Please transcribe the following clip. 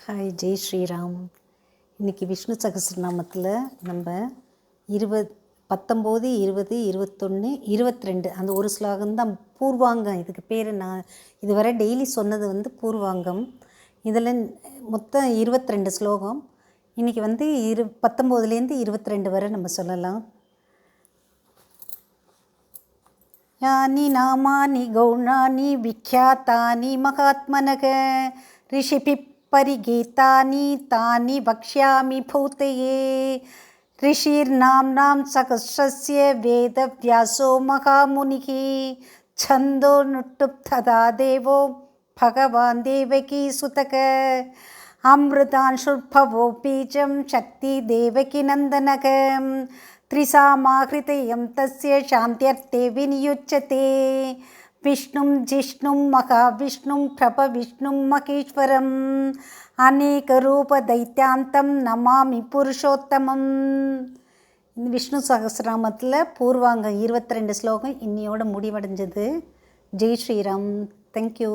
Hi, Jai Sriram. இன்றைக்கி விஷ்ணு சகஸ்ரநாமத்தில் நம்ம 19, 20, 21, 22 அந்த ஒரு ஸ்லோகம்தான் பூர்வாங்கம். இதுக்கு பேர் நான் இதுவரை டெய்லி சொன்னது பூர்வாங்கம். இதில் மொத்தம் 22 ஸ்லோகம். இன்றைக்கி 19லேருந்து 22 வரை நம்ம சொல்லலாம். யானி நாமானி கௌணானி விக்யாத்தானி மகாத்மனக ரிஷிபி परिगीतानि तानि वक्ष्यामि भूतये. ऋषिर्नाम्नां सहस्रस्य वेदव्यासो महामुनिः छन्दो नुट्टुप्तदा देवो भगवान् देवकीसुतः अमृतांशुर्भवो बीजं शक्ति देवकीनन्दनः त्रिसामाहृतयं तस्य शान्त्यर्थे विनियुज्यते. विष्णुं जिष्णुं महाविष्णुं प्रभविष्णुं महेश्वरम् अनेकरूपदैत्यान्तं नमामि पुरुषोत्तमम्. விஷ்ணு சகஸ்ரநாமத்தில் பூர்வாங்கம் 22 ஸ்லோகம் இன்னையோட முடிவடைஞ்சது. ஜெய் ஸ்ரீராம். தேங்க்யூ.